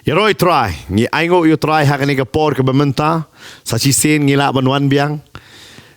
Yaroi try, ngi aingo you try hakani ka por ka bamenta, sa chi sen ngi la banwan biang.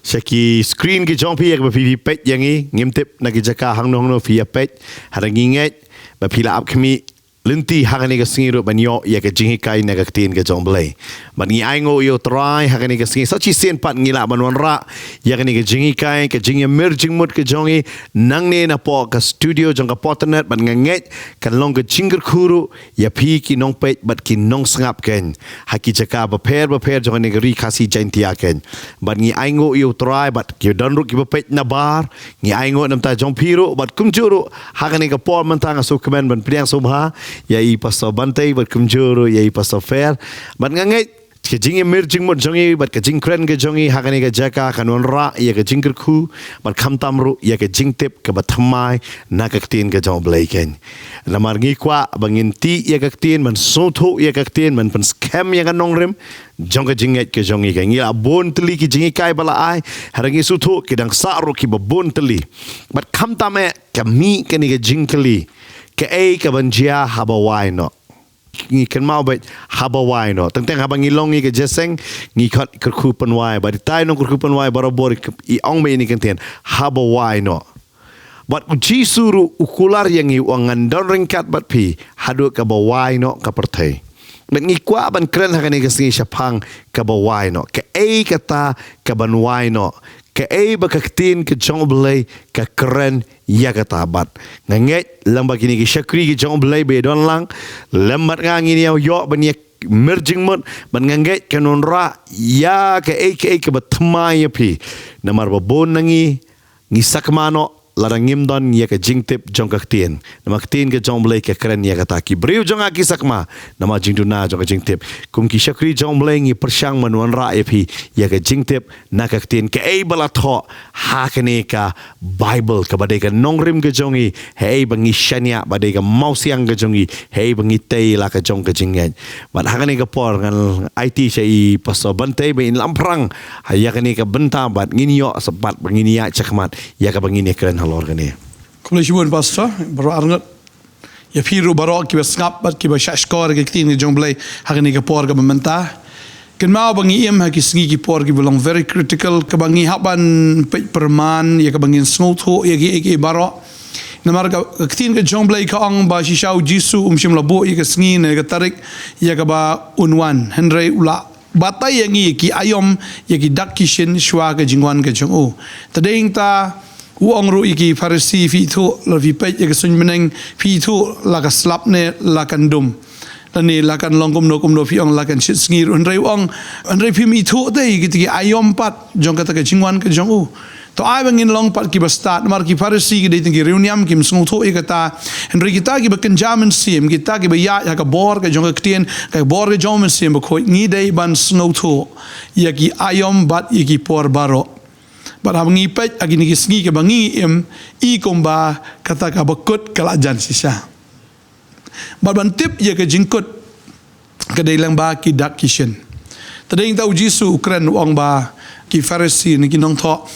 Saki screen ki jong pi ka pi pet yangi ngimtip na ki jaka hangno hangno fi pet, harangi nget ba pila ap kami linti hakani ka singiru banyo ya ka jingi kai na ka tin ka jong blay. Ba ngi aingo you try hakani ka singi sa chi sen pat ngi la banwan ra ya ka jingi kai ka jingi merging mut ka jongi nang ne na po ka studio jong ka potnet ban nget kan long ka jingger khuru ya pi ki nong pet bat ki nong sangap ken haki jaka ba per jong ni ri khasi jaintia ken ban ngi aingo you try bat ki don ru ki ba pet na bar ngi aingo nam ta jong piru bat kumjuru hakani ka por mantang su kemen ban priang subha ya i paso bantai bat kumjuru ya i paso fair ban nget ke jingi merging mot jongi bat ke jing kren ke jongi hakani ke jaka kanun ra ya ke jingker khu bat kham tamru ya ke jing tip ke bat thamai na ke tin ke jong blai ken lamar ngi kwa bangin ti ya ke tin man so tho ya ke tin man pen scam ya kan nong rem jong ke jinget ke jongi ke ngi bon teli ki jingi kai bala ai harangi su tho ke dang sa ro ki bon teli bat kham tame ke mi ke ni ke jing keli ke ai ke banjia habawai no ngi kan mau bet habawai no tentang habang ilong ngi ke jeseng ngi khat kerkupan wai ba tai no kerkupan wai barabor I ong me ini kenten habawai no bat uji suru ukular yang i wangan don ringkat bat pi hadu ka bawai no ka pertai bat ngi kwa ban kren hakani ke singi syapang ka bawai no ke ai kata ka banwai no ke ai bakaktin ke jong belai ka keren ya kata bat nganget lamba kini ki syakri ki jong belai be don lang lembat ngangi ni yo ban merging mot ban nganget kanon ra ya ke ai ke batmai pi namar babon nangi ngisakmano larang ngimdon ya ke jingtip jong kaktin nama kaktin ke jong belai ke keren ya kata ki briu jong aki sakma nama jingduna jong jingtip kum ki syakri jong belai ngi persyang manuan ra pi ya ke jingtip na kaktin ke ai bala tho ha kene ka bible ka badai ka nongrim ke jongi hei bangi shania badai ka mausiang ke jongi hei bangi tei la ka jong ke jinget bat ha kene ka por ngan IT sai paso bantai be in lamprang ha ya kene ka benta bat ngini yo sepat bangini ya cakmat ya ka bangini keren halor kene Kula shibun pastor baro arngat ya piru baro ki basngap bat ki bashashkor ki tin jong blai hakani ka por ka mementa ken mau bangi em ha ki sngi ki por ki belong very critical ka bangi haban perman ya ka bangin snotho ya ki baro namar ka tin ka jong blai ka ang ba shishau jisu shim labo ya ka sngi ne ka tarik ya ka ba unwan henry ula batai yang ki ayom ya ki dakishin shwa ka jingwan ka jong o tadeng ta uang ru iki farisi fi thu la fi pe ya sun meneng fi thu la ka slap ne la kan dum la ni la kan long kum no fi ong la kan shit ngir un rei ong un rei fi mi thu te iki ti ayom pat jong ka ta ka chingwan ka jong u to ai bangin long pat ki ba start mar ki farisi ki de ti reuniam kim sung thu e ka ta en rei kita ki ba kan jamin sim kita ki ba ya ka bor ka jong ka tien ka bor ka jong sim ba khoi ni dei ban snow thu ya ki ayom bat iki por baro But habang ipet agi nigisngi ke bangi I komba kata ka bakut kalajan sisa. But bantip ya ke jingkut ke dailang ba ki dak kishen. Tadeng tau Jisu ukren uang ba ki Farisi ni kinong tho.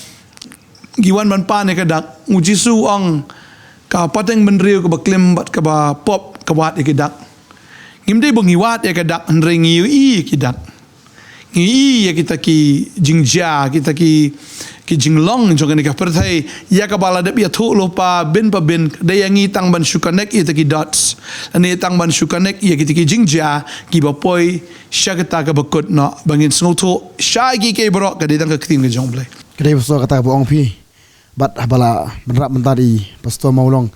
Giwan ban pa ne ke dak Jisu uang ka pateng benriu ke baklim bat ke ba pop ke wat ke dak. Ngimdei bangiwat ya ke dak andre ngiu I ki dak. Ngi ya kita ki jingja kita ki jinglong jong ni ka perthai ya ka bala de ya thu lo pa ben de yangi tang ban shukanek ita ki dots ani tang ban shukanek ya kita ki jingja ki bapoi syakata ka bakut no bangin snotho syai ki bro ka de tang ka kting ke jong blai kedai pastor kata buong pi bat habala benrap mentari pastor maulong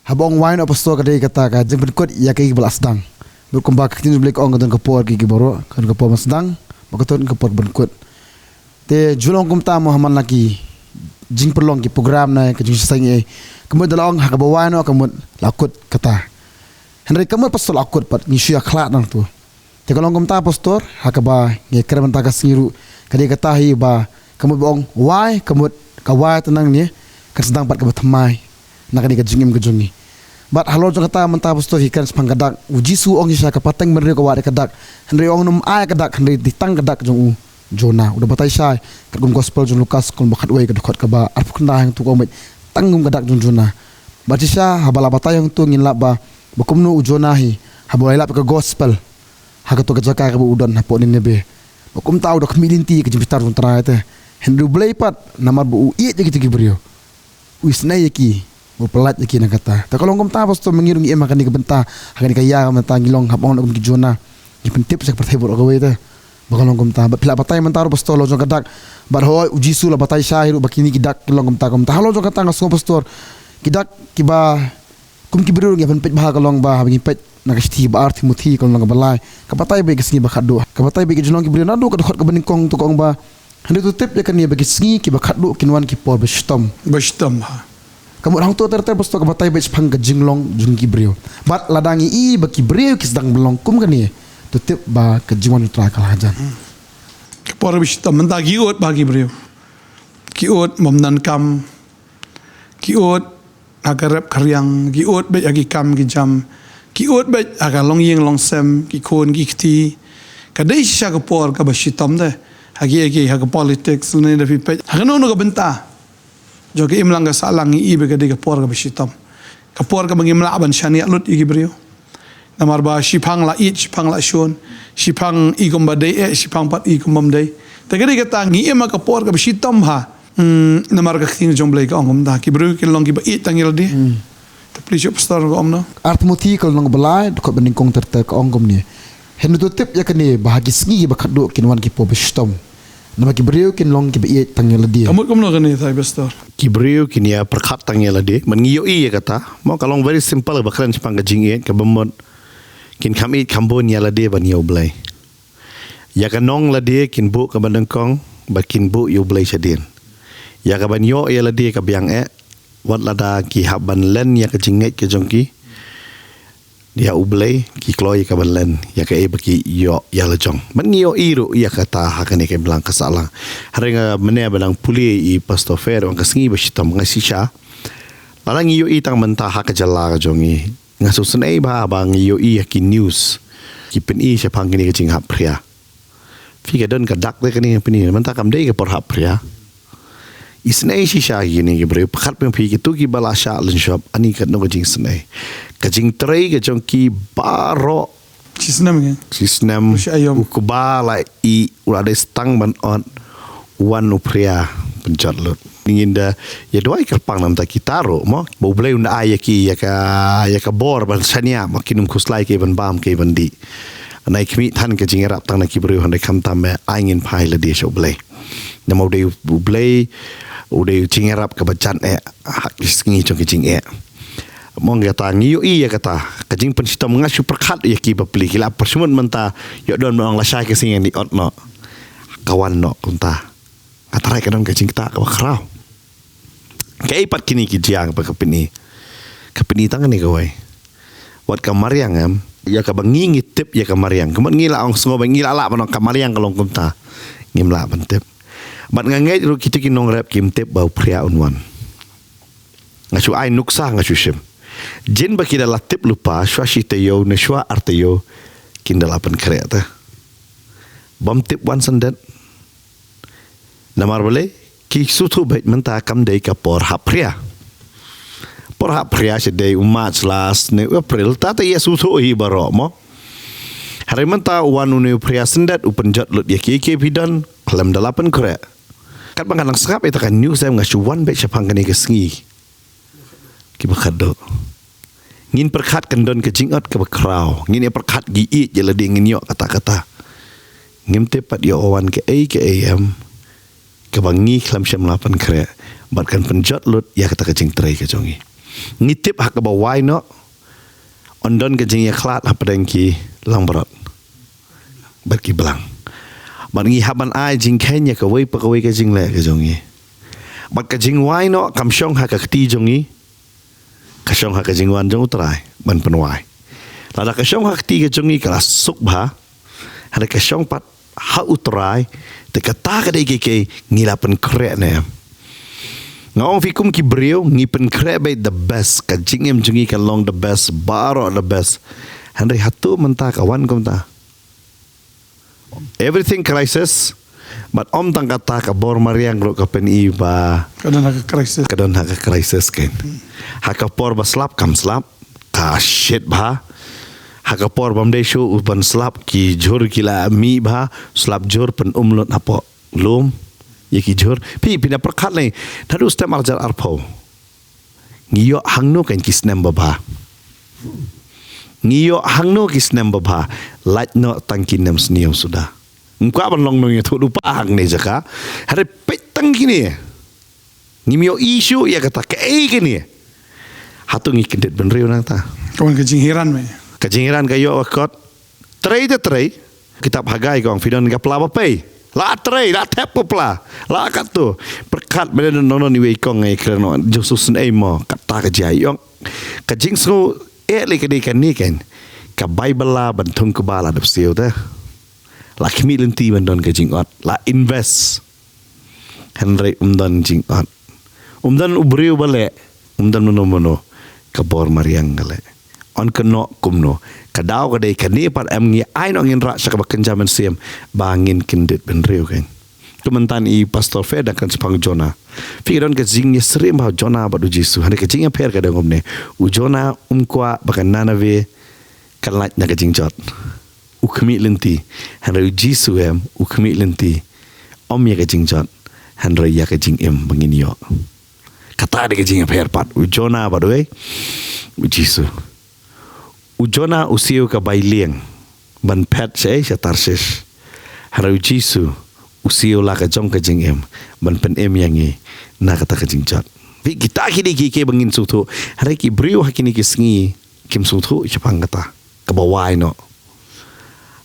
habong wine pastor kedai kata ka jeng berkut ya ki belas dang berkumbak kting blai ong ka por ki bro kan ka por masdang makatun ke pot berkut te julong kumta Muhammad laki jing perlong ki program na ke jing sangi kemud dalong hakabawano kemud lakut kata henry kemud pastor lakut pat ngisya khlat nang tu te kalong kumta pastor hakaba nge kerman ta kasiru kadi kata hi ba kemud bong wai kemud kawai tenang ni kan sedang pat ke thamai nak ni ke jingim ke jungi bat halo jong kata menta pastor hikan sepang kadak uji su ong isya kapateng mereu ka wade kadak henry ong num ai kadak henry ditang kadak jong Jonah udah batai syai kat gum gospel John Lucas kon bakat wei kedokot ka ba arpu kena yang tu komit tanggung gadak Jonah baca syah habala batai yang tu ngin lak ba bakumnu Jonah hi habolai lak ke gospel hakat tu kejaka ka udon hapo ni nebe bakum tahu dak milinti ke jimpitar tun trai te hendu blai pat namar bu iet je gitu brio wisnai ki bu pelat ki na kata ta kalau ngom ta pasto mengirung em akan dikebenta akan dikaya mata ngilong hapong nak Jonah dipentip sak pertai bor ka wei te bakalong kumta pila batai mentaro pastor lo jong kadak bar hoy ujisu la batai syahiru bakini kidak long kumta halo jong kata ngaso pastor kidak kiba kum kibru ngi pet bah kalong bah ngi pet nakasti ba art muthi kon long balai ka batai be gisngi bakado ka batai be jong kibru nadu ka khot ka bening kong tu kong ba hande tu tip ya kan ya bagi sngi ki bakado kinwan ki por bestom ha kamu orang tua ter pastor ka batai be phang ka jinglong jung kibru bat ladangi i baki brio ki sedang belong kum kan ni tutip ba kejiwan utra kalajan. Kapor bisita mentah kiot bagi beliau. Kiot memnan kam. Kiot agar karyang. Kiot bet agi kam ki jam. Kiot bet agar long yeng long sem ki kon ki kti. Kadai sisa kapor ka basitam deh. Agi haga politics ni dah pipet. Haga nono ka benta. Jo ke imlang ka salang i be kadai kapor ka basitam. Kapor ka mangimla ban syaniat lut igi beliau. Namar ba shipang la it shipang la shon shipang igom badai shipang pat igom bamdai tagadi kata ngi ema ka por ka bishitam ha namar ka khin jomblai ka ongom da ki bru ki long ki ba it tangil di ta please pastor ko omno art muti kal nong belai ko bening kong ter ka ongom ni hen tu tip ya kani bahagi sngi ba khadu kinwan ki po bishitam nama ki bru kin long ki ba it tangil di kamut komno kani thai pastor Kibriu kini ya perkat tangnya lade mengiyo iya kata mau kalau very simple bakran sepang kejingin ke bemot kin kami kambon ya lade ban yo blai ya kanong lade kin bu ka bandengkong bakin bu yo blai sadin ya ka ban yo ya lade ka biang wat lada ki haban len ya ka jinget ke jongki dia ublai ki kloi ka ban len ya ka baki yo ya lejong mengiyo iru ya kata hakane ke belang kasala harenga mene belang puli i pastor fair ang kasingi basitam ngasisha palang iyo itang mentah hak jala ka jongi ngaso senai ba bang iyo i ki news ki pen i sepang kini ke jing hap pria fika don ka dak de kini peni mentah kam dei ke por hap pria isnai shisha gini ke bre pakat pen pi ki tu ki bala sha len shop ani kat no jing senai ka jing trei ke jong ki baro cisnam ngi sistem ukubala i urade stang ban on wan upria penjat lut ingin da ya doai kerpang nam ta kitaro mo bo blai unda aya ki ya ka bor ban sania makinum kuslai ke ban bam ke ban di nai kmi than ke jingerap tang na ki bru han kam tam angin pai la di so blai na mo de blai ude jingerap ke bacan hak isngi chong ke jing mong kata ngiyo iya kata kajing pensita mengasu perkat ya ki bapli kila persumun menta yo don mong lasai ke sing yang di otno kawan no kunta atarai kadang kajing kita ka bakrau kai pat kini ki jiang pa kapini tangan ni kawai wat kamariang am ya ka bangi ngitip ya kamariang kemen ngila ong sngo ngila la panong kamariang kalong kunta ngimla pantip bat ngangai ru kita kinong rap kim tip bau pria unwan ngasu ai nuksa ngasu sim jin baki da latip lupa swashi teyo ne shwa arteyo kindalapan kreata bom tip wan sandet namar bole ki sutu bait menta kam dei ka por hapria sedai umat las ne april tata ya sutu hi baro mo hari menta wan unu pria sandet upenjat lut ya ki bidan klam dalapan kre kat bangang skap eta kan news saya ngasu wan bet sapang kani ke sengi ki bakado ngin perkat kendon ke jingot ke bakrau ngin perkat gi i jela di ngin yo kata-kata ngim tepat yo awan ke am ke bangi klam syam lapan kre batkan penjot lut ya kata ke jing trai ke jongi ngitip hak ke bawai no ondon ke jing ya klat apa dengki lang berat berki belang bangi haban ai jing kenya ke wei pakawai ke jing le ke jongi bat ke jing wai no kam syong hak ke ti jongi kasyong hak jingwan jong utrai ban penwai lada kasyong hak ti ke jongi kala suk ba hada kasyong pat hak utrai te kata ka dei ke ngilapan kre ne ngong fikum ki brio ngipen kre by the best ka jingem jongi ka long the best baro the best handai hatu menta kawan kom ta everything crisis But om tang kata ka bor mariang ro ka pen i ba Kadang nak krisis. kadon ha ka crisis ken. Ha ka por ba slap kam slap ka shit ba. Ha ka por bam de show ban slap ki jor kila mi ba slap jor pen umlot apo lum ye ki jor pi pina perkat le thadu stem arjar arpo. Ngiyo hangno ken kisnem ba. Ngiyo hangno kisnem ba laj no tangkinem sniam sudah. Engkau abang long nong itu lupa hang ni jaka. Hari petang gini. Ngimio isu ya kata ke gini. Hatu ngikindet benriu nang ta. Kawan kejinghiran me. Kejingiran kayo akot. Tray te tray. Kitab Hagai kong fidon ka pla pay. La tray, la tap pla. La kat tu. Perkat benda nono ni wei kong ngai kerana Josus nei mo kata kejai yong. Kejing so le ke kan ni kan. Ka Bible la bantung ke bala dap siu ta. La kimi lenti bandon ke jingot la invest Henry umdan jingot umdan ubriu bale umdan mono kabor mariang gale on keno kumno kadau kadai kani par am ngi ai no ngin ra saka bakenjaman sim bangin kindet benriu kan kementan i pastor fed akan sepang jona fikiran ke jing yesrim ba jona ba du jisu hane ke jing per kadang omne u jona umkwa bakan nanave kalat na ke jingjot ukmi lenti hanrei jisu ukmi lenti om ya kajing jot hanrei ya kajing bangin yo kata de kajing per pat ujona badoi jisu ujona usiu ka bailieng ban pet sei tarsis hanrei jisu usiu la ka jong kajing ban pen yangi na kata kajing jot vi kita kini ki bangin sutu hanrei ki briu hakini ki sngi kim sutu chapang kata ka bawai no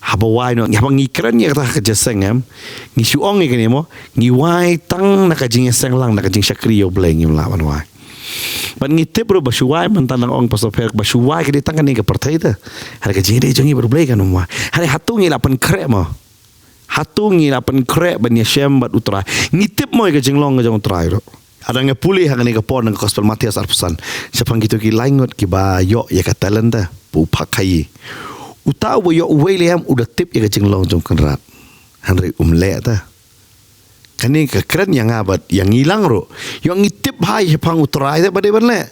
habawai no ngabang ngikran ya kata kejaseng ngi suong ni mo ngi wai tang nakajing seng lang nakajing syakriyo bleng yum lawan wai ban ngi te bro basuwai mantan ong pastor per basuwai ke ditang ni ke partai ta har ka jing de jongi bro bleng kan mo har hatu ngi lapan krek mo hatu ngi lapan krek ban ya shem bat utra ngi tip mo ke jing long jong utra ro ada nge puli hang ni ke pon ng gospel Matias arpusan sepang gitu ki laingot ki ba yo ya ka talent ta pu pakai utau bo yo William udah tip ya kecing long jong kenrat Henry umle ta kani ke keren yang abad yang hilang ro yang ngitip hai pang utrai ta bade banle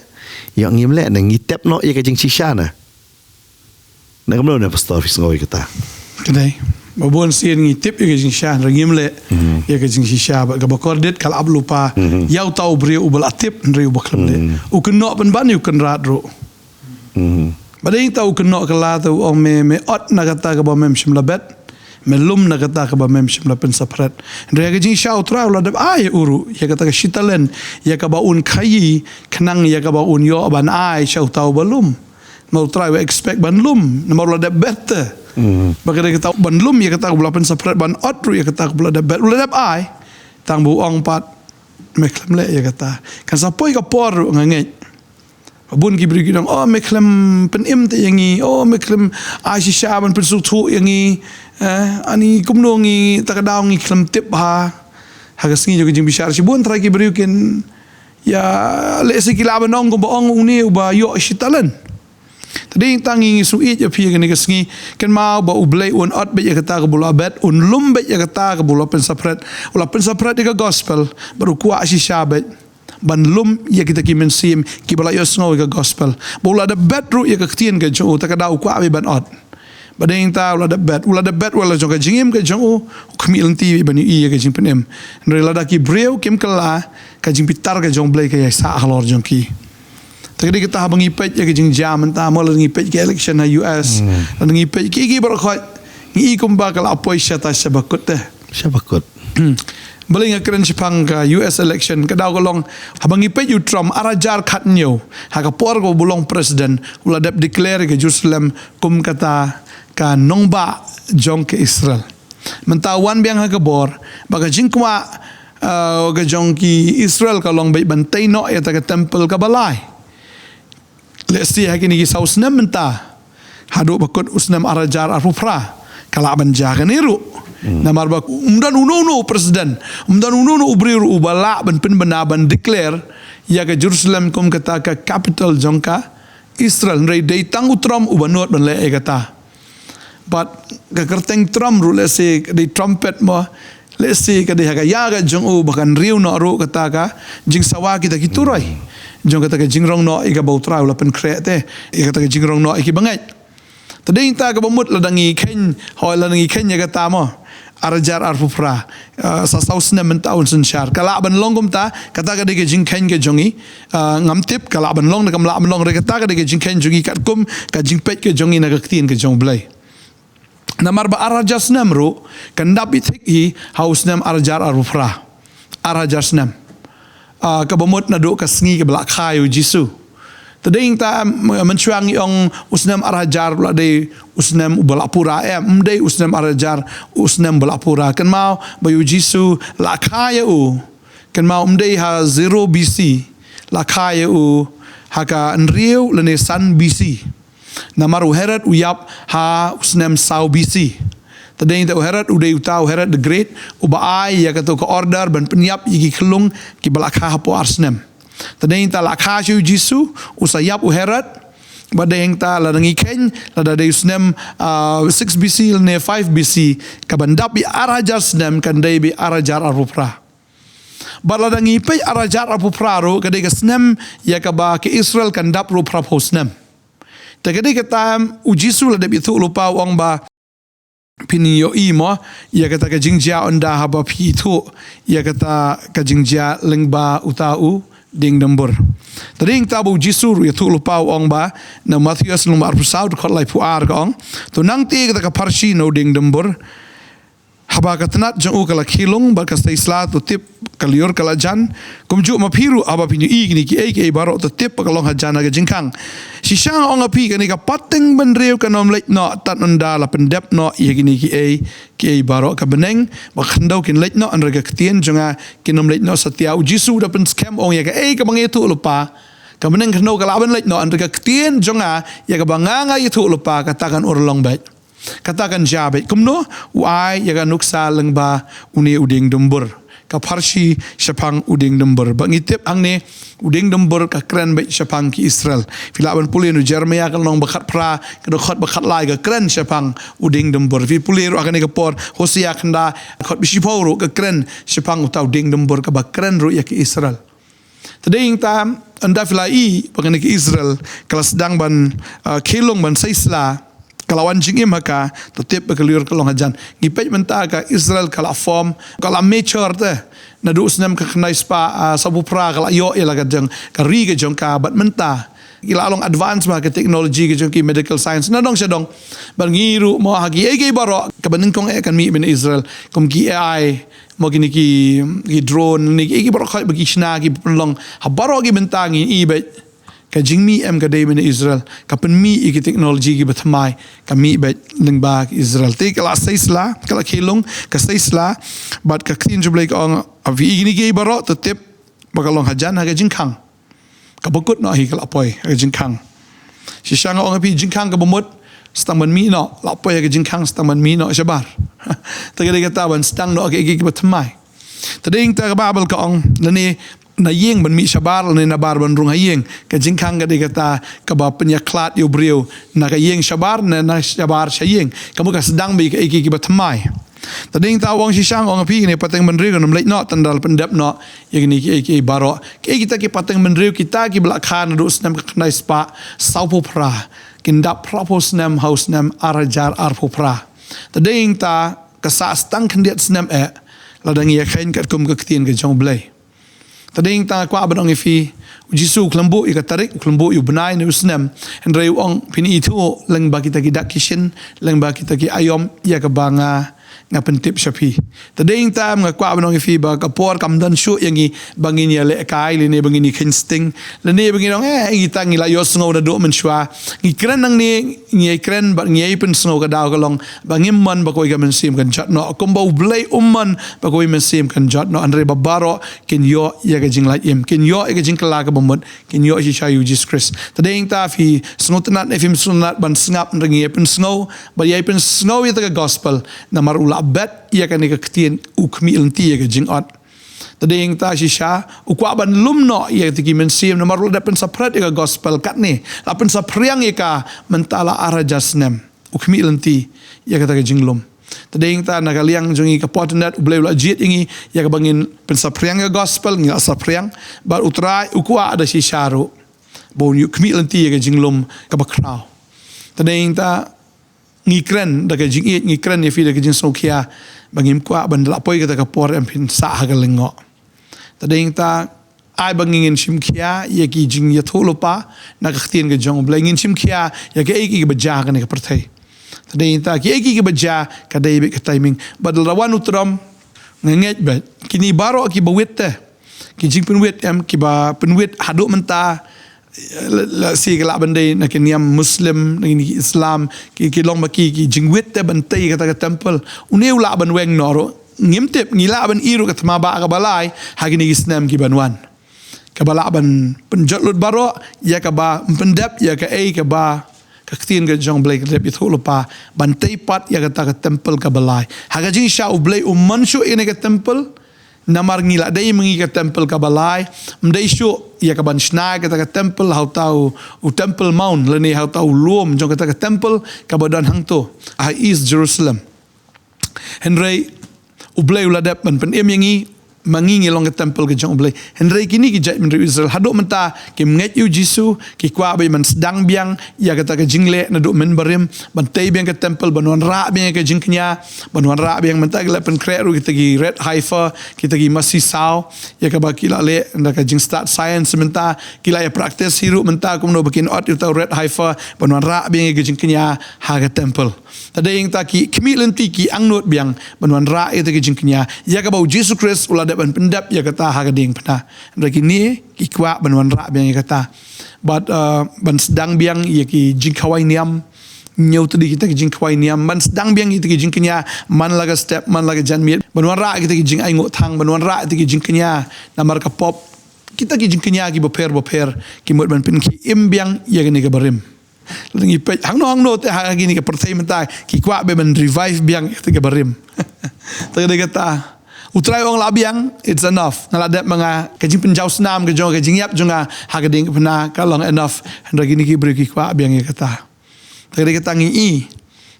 yang ngimle na ngitip no ya kecing sisa na kamlo na pastor fis ngoi kata Kedai. Babon sien ngitip ya kejing syah rangimle ya kejing sisa ba gabakordet kal ablupa yau tau bri ubal atip nri ubaklemle u keno ban ban yu kenrat ro Badai tahu kena kala tu orang me ot nak kata ke bawah shimla bet, me lum nak kata ke bawah shimla pensapret. Dia kejing syau terau lah dap ai uru, ya kata ke shitalen, ya ke baun kayi, kenang ya ke baun yo ban ai syau tahu belum. Mau try we expect ban lum, mau lah dap better. Bagi dia kata ban lum ya kata ke bawah pensapret ban ot ru ya kata ke bawah dap bet, ulah dap ai. Tang buang pat, me klemle ya kata. Kan sapoi ke por ngangit. Abun ki beri kita, oh meklem penim te yangi, oh meklem Aisyah ban pensutu yangi, ani kumno ngi takadau ngi klem tip ha, hagas ngi juga jeng bisyar si bun terakhir beri kan, ya lesi kila abanong kumba ong uni uba yo shitalan. Tadi tangi ngi suit ya pia kini kesngi, kan mau ba ublay un ot bet ya kata ke bula bet, un lum bet ya kata ke bula pensapret, ula pensapret ya gospel, baru kuat Aisyah bet. Ban lum ya kita kimen sim ki bala yo sngo ke gospel bola da bedru ya ke tien ke jo ta ka dau kwa be ban ot badeng ta ula da bet wala jo ke jingim ke jo kmi lenti ban i ke jing penem rela da ki breu kim kala ka jing pitar ke jong blai ke ya sa halor jong ki ta ke kita bangi pet ya ke jing jam ta mo ngi pet ke election na US ngi pet ki bar kho ngi kum ba kala apoi syata sabakut syabakut Balik ngakren Jepang ke US election kadau golong habang ipet you Trump arajar khat nyo haka por go bulong presiden ula dep declare ke Jerusalem kum kata ka nongba jong ke Israel mentawan biang haka bor baga jingkwa ga jong ki Israel ka long bai bantai no ya ta ke temple ka balai let's see hakini ki sausnem menta hadu bakut usnem arajar arupra kala banja kaniru Namar bak umdan uno presiden umdan uno ubrir ubala ban pen benaban declare ya ke Jerusalem kum kata ke capital jongka Israel rei dei tangu Trump ubanot ban le kata but ke kerteng Trump rule se di trumpet mo Lesi kada haga yaga jong u bahkan riu no ru kata ka jing sawa kita kiturai. Jong kata ka jing rong no iga bau trau la pen krete. Iga kata ka jing rong no iki bangai. Tading ta ka bamut ladangi ken hoi ladangi ken ya kata mo. Arajar arpupra sa sausna mentaun sunshar kala ban longum ta kata ka de jing ken ke jongi ngam tip kala ban long na kam la ban long re kata ka de jing ken jongi kat kum ka jing pet ke jongi na ka tin ke jong blai. Namar ba arajas namru kan dapi thiki haus nam arajar arufra arajas nam kabamut na do kasngi ke belak khayu jisu tading ta mencuang yung usnam arajar bla de usnam balapura mdei usnam arajar usnam balapura kan mau bayu jisu la khayu kan mau mdei ha 0 BC la khayu haka nriu lene san BC Namar uherat uyap ha usnem sau BC. Tadeng ta uherat udai utau uherat the great ubaai ya kato ka order ban penyap yiki kelung ki balakha po arsnem. Tadeng ta lakha shu jisu usayap uherat badeng ta ladangi ken lada de usnem 6 BC ne 5 BC kabandap bi arajar snem kan dai bi arajar arupra. Baladangi pe arajar arupra ro kadai ka snem ya ka ba ke Israel kan dap ro praposnem. Tagadi kata ujisu la debi tu lupa wong ba piniyo imo ya kata ka jingjia onda haba pi tu ya kata ka jingjia lengba utau ding dembur. Tading tabu ujisu ya tu lupa wong ba na Matthews nomor 4 kot lai puar kong tu nang ti kata ka parsi no ding dembur haba katanat jang u kala kilung ba ka isla tu tip kalior kala jan kumju mapiru aba pinyu igni ki eke baro tu tip kalong hajana ka jingkang sisang ong api kani ka pateng benreu kanom lek no tat unda la pendep no igni ki baro ka beneng ba khandau kin lek no anra ka ktien jonga kinom lek no satia ujisu da pen scam ong ya ka ka mangetu lupa ka beneng khandau ka laban lek no anra ka ktien jonga ya ka banganga itu lupa katakan urlong baik katakan jabe kumno wai yaga nuksa lengba uni uding dembur ka parsi syapang uding dembur bangitip angne uding dembur ka kren baik syapang ki Israel filaban pulin Jeremia kan long bakat pra kedokot bakat lai ka kren syapang uding dembur fi pulir akan ke por Hosea kanda khot bisipau ka kren syapang utau uding dembur ka ba kren ru ya ki Israel tading tam anda filai bangane ki Israel kala sedang ban kelong ban saisla kalawan jingim haka tetep bekeliur kalong hajan ngipet menta ka Israel kala form kala mature te na du usnam ka knai spa sabu pra kala yo ila ka jang ka ri ka jong ka bat menta ila along advance ma ka technology ka jong ki medical science na dong sedong bangiru mo hagi ege baro ka baning kong kan mi ben Israel kom ki AI mo kini ki drone ni ege baro ka bagi shna ki pelong habaro gi mentangi ibet ka jingmi ka day min Israel ka pen mi iki teknologi ki batmai ka mi bet lengba Israel te kala saisla kala kelong ka saisla bat ka clean jublek ong avi ini ge baro tetep bakalong hajan ha jingkang ka bakut no hi kala poi ha jingkang si shanga ong api jingkang ka bomot stang ban mi no la poi ha jingkang stang ban mi no shabar ta ge ta ban stang no ki batmai tading ta babel ka ong lani na yeng ban mi shabar ni na bar ban rung hayeng ka jingkang ga de kata ka ba penya klat yu brio na ka yeng shabar na shabar shayeng kamu ka sedang bi ka iki batmai tading ta wong sisang ong api ni pateng ban riu nam lek no tandal pendap no yeng ni iki baro ki kita ki pateng ban riu kita ki blak khan du snam ka knai spa saupo pra kindap propos nam house nam arajar arpo pra tading ta ka sa stang khandiat snam ladang ya khain kat kum ka ktien ka jong blai tading ta kwa banong ifi jisu klambu ika tarik klambu yu benai ni usnam hendrai ong pini itu leng ba kita ki dakishin leng ba kita ki ayom ya ka banga nga pentip shapi tading ta nga kwa banong ifi ba ka por kam dan shu yangi bangin ya le kai le ne bangin kinsting le ne bangin ong kita ngila yo sngo da do men shwa ngi kren nang ni ngi kren ba ngi pen sngo ka daw ka long bangim man ba ko ga men sim kan chat no kombo blai umman ba ko men sim kan jot no andre ba baro kin yo ya ga jing la im kin yo ga jing kala ka bomot kin yo shi shayu Jesus Christ tading ta fi sngo tanat ne fim sunat ban sngap ngi pen sngo ba ya pen sngo ya ta gospel na marula bet ia kan ka ktien ukmi lenti ka jingot tading ta shisha ukwa ban lumno ia tiki mensim na marul dapen saprat ka gospel kat ni lapen sapriang ka mentala arajasnem ukmi lenti ia kata ka jinglum Tading ta nakaliang jungi ka potnet ublay ula jit ingi ya ka bangin pensapriang ga gospel ngi asapriang bar utrai ukwa ada si sharu bon yu kmi lanti ya ka jinglum ka bakrao. Tading ta ngi kren da ka jing ngi kren ya fi da ka jing sokia bangim kwa ban la poi ka ta ka por em pin sa ha ka lengo. Tading ta ai bangin shimkia ya ki jing ya tholopa na ka khtin ga jong blay ngin shimkia ya ka eki ka baja ka ne ka perthai. Tadi kita ki baca kadai be timing badal rawan utram ngenget bet kini baro ki bawit teh ki jing penwit am ki ba penwit haduk menta la si kala bandai nak niam muslim ni islam ki long baki ki jing wit teh bantai kata ka temple uneu la ban weng noro ngimtep ngila ban iru ka tama ba ka balai hagini islam ki banwan ka bala ban penjotlut baro ya ka ba pendap ya ka ai ka ba kaktiin ga jong blay kadep itu lupa bantai pat ya kata ka temple ka balai haga jing sha ublay manshu ini ka temple namar ngila dai mengi ka temple ka balai mdai shu ya ka ban shna kata ka temple hau tau u temple mount leni hau tau luom jong kata ka temple ka badan hang tu East Jerusalem Henry ublay uladep ban pen yangi mangingi long ke temple ke jong blay Henry kini ki jai menri Israel haduk menta ki menget yu jisu ki kwa bay man sedang biang ya kata ke jingle na duk men barim bantai biang ke temple banuan ra biang ke jingknya banuan ra biang menta ke pen kreru kita gi red haifa kita gi masih sao ya ka baki la le nda ka jing start science menta kila ya practice hiru menta kum no bikin ot itu red haifa banuan ra biang ke jingknya ha ke temple tadi yang taki kimi lenti ki angnot biang banuan ra itu ke jingknya ya ka bau Jesus Christ ulada ban pendap ya kata hagading pernah lagi ni ikwa banwan ra biang ya kata but ban sedang biang ya ki jingkawai niam nyau tadi kita ki jingkawai niam ban sedang biang kita ki jingkenya man laga step man laga janmiet banwan ra kita ki jing ai ngot thang banwan ra kita ki jingkenya namar ka pop kita ki jingkenya ki boper ki mot ban pin ki im biang ya ni ka barim lengi pe hang no te ha gini ka pertai menta ki kwa be ban revive biang kita ka barim tadi kata utrai ong labiang it's enough naladat mga kajing penjau senam ke jong kajing yap jonga hagading pena kalong enough handagi ni ki beri ki kwa biang ya kata tadi kata ngi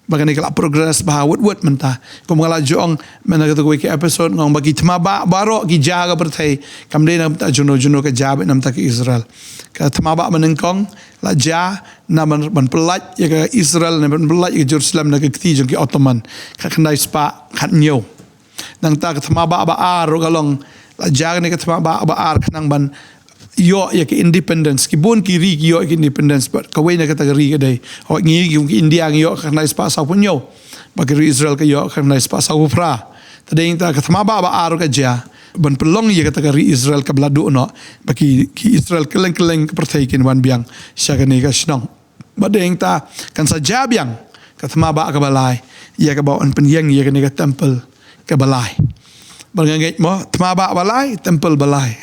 bagani kala progress bah wut menta ko mala jong mena kata ko ki episode ngong bagi tmaba baro ki jaga pertai kamde nam ta juno ka jab nam ta ki Israel ka tmaba menengkong la ja na ban pelat ya ka Israel na ban pelat ya Jerusalem na ki ti jong ki Ottoman ka kandai spa khat nyo nang ta katama ba ar galong la jaga ni katama ba ar kanang ban yo ya ke independence ki bon ki ri yo ki independence but ka we na kata ri ka dai ho ngi ki India ngi yo kana spa sa pun yo ba ki Israel ka yo kana spa sa upra tadeng ta katama ba ar ka ja ban pelong ya kata ri Israel ka bladu no ba ki Israel keleng pertaikin wan biang sya ka ni ka snong ba deng ta kan sa ja biang katama ba ka balai ya ka ba on penyang ya ka ni ka temple ke balai berganget mo tmaba balai temple balai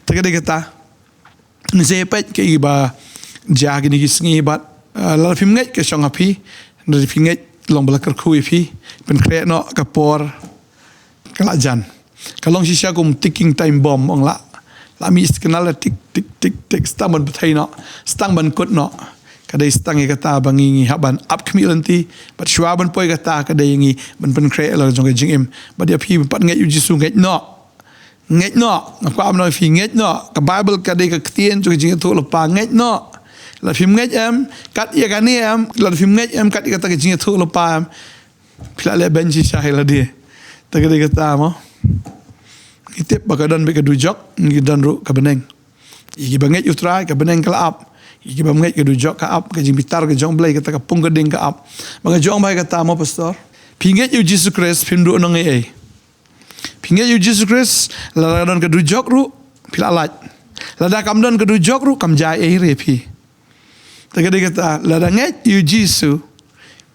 tagadi kata ni sepet ke iba jagi ni gisngi bat la fimnget ke songapi dari fimnget long balakar khu ipi pen kre no kapor kalajan kalong sisya kum ticking time bomb ong la mi kenal tik stang ban betai no stang ban kut no kadai stang kata bangi haban up kemilanti but shwaban poi kata kadai ngi ban pen kre la jong jing im but ya pi pat ngai jisu ngai no ko am no fi ngai no ka bible kadai ka tien jong jing tu pa ngai no la fim ngai em kat ya kan em la fim ngai em kat kata jing tu pa em pila le benji shahila dia ta kadai kata mo itip bakadan be ka dujok ngi dan ru ka beneng igi banget utrai ka beneng kala up iki bamngai ke dujok ka up ke jimbitar ke jong blai kata ka pung geding ka up mga jong bai kata mo pastor pinget yu Jesus Christ pindu nang ai pinget yu Jesus Christ la don ke dujok ru pilalat la da kam don ke dujok ru kam jai ai repi tagade kata la da ngai yu Jesus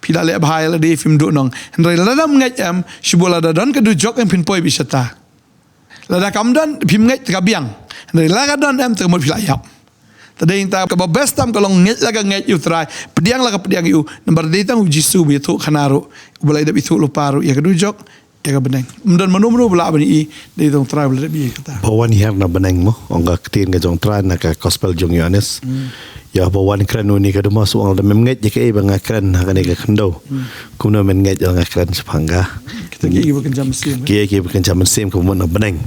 pilale bhai la de pindu nang ndai la da ngai am shibola da don ke dujok em pin poi bisata la da kam don pinget ka biang ndai la ga don em te mo pilayap tadi kita ke best tam kalau nget laga nget you try pediang you nomor datang ujisu bitu kanaru boleh dah bitu luparu ya kedujok ya ke beneng dan menu bela bani di tong try boleh bi kata bawan hier na beneng mo ongga ketin ke jong try na ke gospel jong Yohanes ya bawan kran ni ka duma suang da memnget je ke bang kran ha kani ka khando kumno memnget jang kran sepangga Kita gigi bukan jam mesin. ke bukan zaman sim ko mon beneng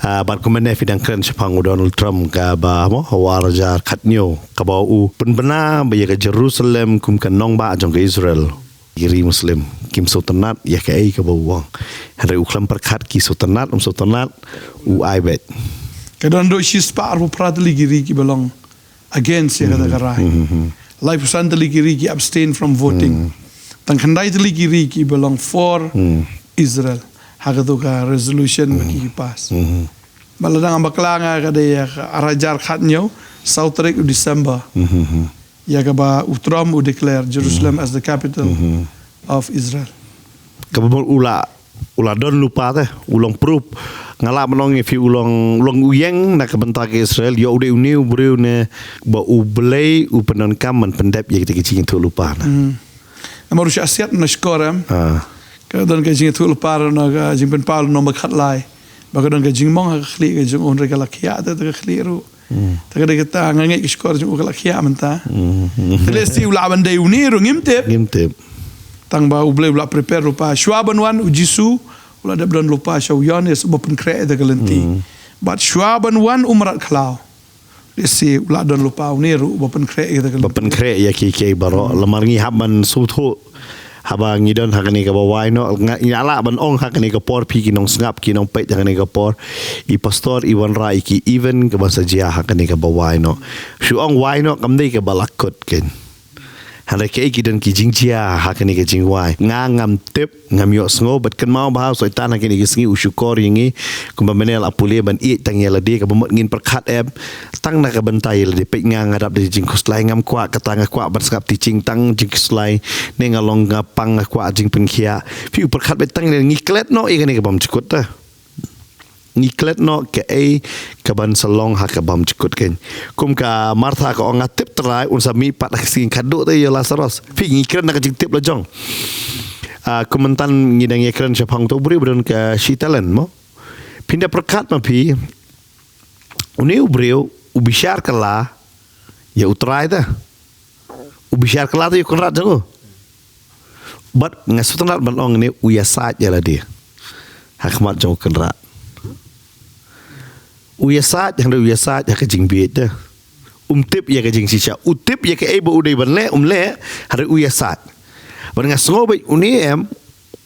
bat ko mene fidang kran sepang Donald Trump ka ba mo warja khatnyo ka ba u penbena ba ya ka Jerusalem kum ka nong ba jong ka Israel iri muslim kim sultanat ya ka ai ka ba wang hari uklam perkhat ki sultanat sultanat u aibet Kadang do si spar pu prat ligi riki belong against ya kata karai. Life percent ligi riki abstain from voting. Tang kandai ligi riki belong for Israel. Hak tu ka resolution bagi pas. Maladang ambaklang kada ya arajar khatnyo South Rek December. Ya ka ba Trump declare Jerusalem as the capital of Israel. kabul ula don lupa teh ulang proof ngala menong if ulang uyeng nak bentak Israel yo ude uniu breu ne ba ublei u penon kaman pendep ye kita kecing tu lupa na Amaru syasiat nashkorem. Kadang kajing tu lupa na kajing pen Paul no makhat lai. Bakadang kajing mong khli kajing on reka lakia ta khli ru. Tagad kita ngangai iskor jung lakia menta. Telesti ulaban day uniru ngimtep. Tang ba ublei ula prepare lupa shwaban wan ujisu ula da blan lupa shawyan es bo pen kre da galenti. But shwaban wan umrat klau. Desi ula don lupa uniru bo pen kre da galenti. bapen kre ya ki baro lamar ngi haban sutu haba ngi don hakani ka bawai no ngala ban ong hakani ka por pi ki nong ngap ki nong pe hakani ka por I pastor Iwan Rai ki even ka basajia hakani ka bawai no shu ong wai no kamdei ka balakot ken Hana ke iki dan ki jingjia hakani ke jingwai ngam tip ngam yo sngo bat kan mau bahau soitan hakani ke sngi usyukor yingi kumba menel apule ban I tang ya ladi ka bomot ngin perkhat tang na ka bantai ladi pe ngadap di jingkus lai ngam kwa katanga kwa ban skap ti cing tang jingkus lai ne ngalong ngapang kwa jing penkhia piu perkhat be tang ngi klet no ikani ka bam cikut ta ngiklet no ke kaban salong ha ka bam cikut ken kum ka Martha ka onga tip trai un sami pat sing kado te ya Lazarus pi ngikren na ka tip la jong kumentan ngidang ikren chapang to buri bron ka shitalan mo pindah perkat ma pi uni ubreu ubishar kala ya utrai ta ubishar kala tu yukon rat jango but ngasutanat ban ong ni uyasat ya la dia hakmat jong kenrat uyasat yang uyasat ya ke jing biet dah tip ya ke jing sisa utip ya ke ebo udai banle le hari uyasat barang ngobai uni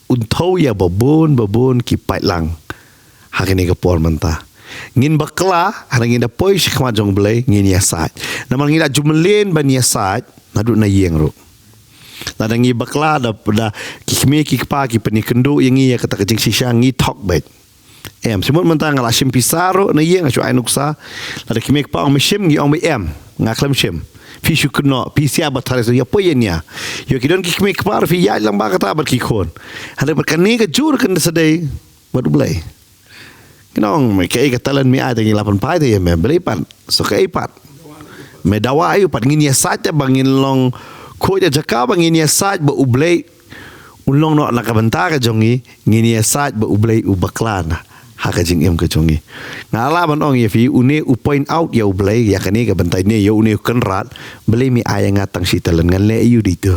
untau ya babon ki pai lang hakini ke por menta ngin bakla hari ngin da poi shikma jong blai ngin yasat namal ngin da jumlen ban yasat nadu na yeng ro nada ngi bakla da kikme kikpa ki penikendu yengi ya kata ke jing sisa ngi tok bet semut mentang ngala shim pisaro na yeng asu ainuksa ada kimek pa ong mishim ngi ong ngaklam shim fi shukno pi sia batare so ya poyenya yo kidon kimek pa fi ya lang ba kata bar kikon hada berkani ke jur kan sedai badu blai kinong me ke katalan mi ada ngi 8 pai ya me blai pan so ke pat me dawa ayu pat ngin ya saja bangin long ko ja jaka bangin ya saj ba ublai ulong no nakabanta ka jongi ngin ya saj ba ublai ubaklana haka jing ke jongi ngala ban ong ye fi une u point out ya ublai ya kani ka bantai ne yo une kenrat beli mi ayang ngatang sitalan ngan le yu ditu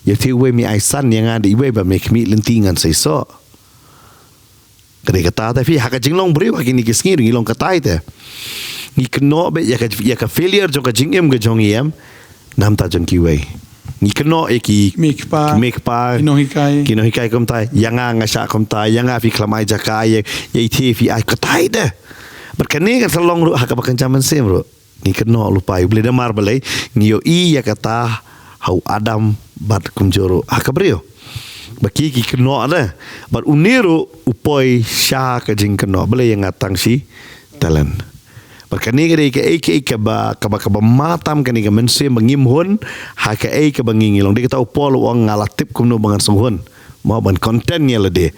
ya ti we mi ai san yang ada iwe ba make mi lentingan sai so kare kata ta fi haka jing long bri wa kini kisngir ngilong katai te ni keno be ya ka failure jo ka jing ke jongi nam ta jong ki we ni keno eki Mikpa Kinohikai kom tai yanga ngasha kom tai yanga fi klamai jakai ye ti fi ai katai de berkani kan salong ru haka bakan jaman sem ru ni keno lupa beli da mar balai ni yo I ya kata hau Adam bat kumjoro haka brio baki ki keno ada bat uniru upoi sha ka jing keno balai yang ngatang si talan Berkani ke ba matam kani ke mense mengimhun ha ke bangingilong dia kata upol wang ngalatip kumno bangan sunghun mau ban konten nya lede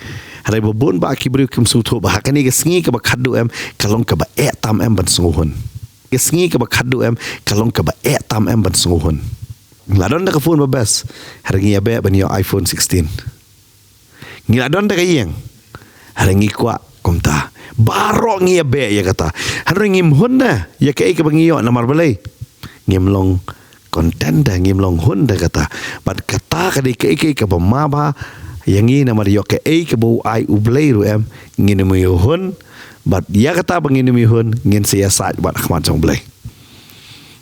hari bobon ba ki beri kum sutu ba kani ke sngi ke ba khadu kalong ke ba tam ban sunghun ke sngi ke ba khadu kalong ke ba tam ban sunghun ladon da ke phone ba bes hari ngi ba ban yo iPhone 16 ngi ladon da ke yeng hari ngi kwa kumta barok ngi be ya kata hari ngim hunna ya ke bangi yo namar balai ngimlong konten dah ngimlong hun dah kata but kata kadi ke ke pemaba yang ini nama dia ke ke bau ai ublei ru em ngin mi hun but dia kata bangin mi hun ngin sia sat bat khmat jong blei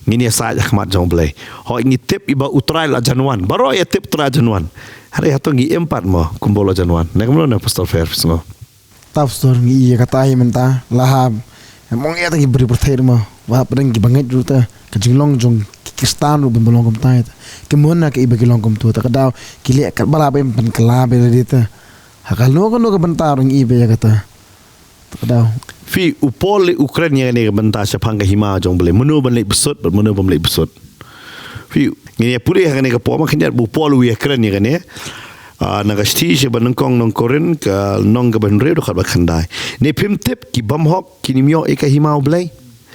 ngin ya sat khmat jong blei ho ngi tip iba utrai la januan baro ya tip tra januan hari hato ngi empat mo kumbolo januan nak mo na pastor fair no Taf stor ngi kata ai menta laham emong ya tangi beri perthair mo wa pedang gi banget ruta kajinglong jong Kristan ru bembolong kom tai kemona ke iba kilong kom tu ta kadau kili kat bala ba pen kala be dita hakal no ko bentar ng iba ya kata kadau fi upol Ukraine yang ni bentar sapang hima jong boleh menu ban lek besut menu ban lek besut fi ni puri yang ni ke po makin dia upol Ukraine yang ni nagasti je ban kong nong korin ka nong ga ban re do khat ba khandai ni phim tip ki bam hok ki nimyo e ka hima boleh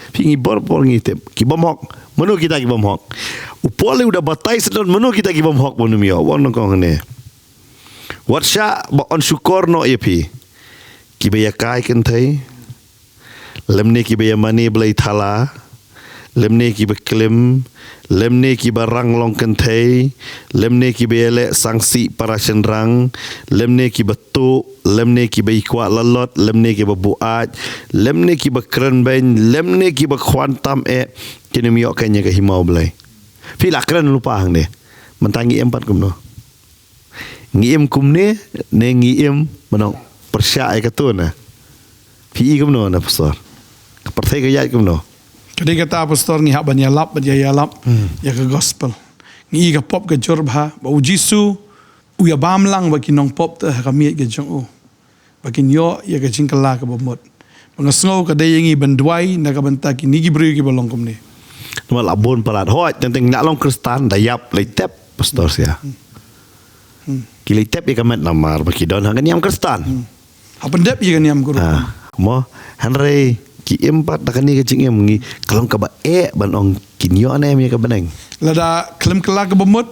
pingi bor ngi tip ki bam hok menu kita ki bam hok upole udah batai sedon menu kita ki bam hok menu mio won kong ne watsha ba on syukur no epi ki be kai kan thai lemne ki be mani blai thala lemne ki be klim lemne ki barang long kan thai lemne ki be le sangsi para senrang lemne ki betu lemne ki be kwa lalot lemne ki be buat lemne ki be kren ben lemne ki be kwantam kini miok kanya ke himau belai pi lakran lupa hang ne mentangi empat kum no ngiem kum ne ngiem manong persya ai katun na pi kum no na pastor pertai ke yat kum no Kadi kata pastor ngi hak ban yalap ya ke gospel. Ngi ka pop ke jorbha ba ujisu u ya bamlang ba kinong pop ta kami ke jong u. Ba kin yo ya ke jingkala ke bomot. Pangasngo ka day ngi bandwai na ka banta ki nigi bru ki balong kom ni. Nama labon parat hot tentang nak long kristan dayap leitep pastor sia. Ki leitep ya kamet namar ba ki don hang niam kristan. Apa dep ya kan yam guru. Mo Henry ki empat dah kini kecing em ngi kalau ka ba ban ong kinyo ane mi ka beneng Lada kelam kala ke bomot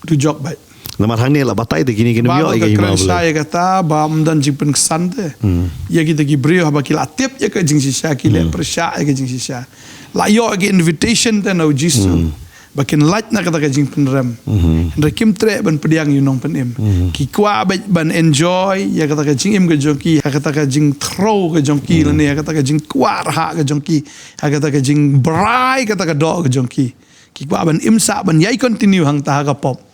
tu jok bai. nama hang ni la batai te kini kini yo Ba ke ka himau saya kata ba amdan jing pen kesan te. Ya kita ki brio ba ki latip ya ke jing sisa ki le persya ya ke jing sisa. La yo ke invitation te no jisu. Bakin light na kata ke jing pen rem. Rekim tre ban pediang yunong pen em. Ki kwa ban enjoy ya kata ke jing em ke jongki ya kata ke jing throw ke jongki le ya kata ke jing kwa ha ke jongki ya kata ke jing brai kata ke do ke jongki. Ki kwa ban imsa ban yai continue hang ta ka pop.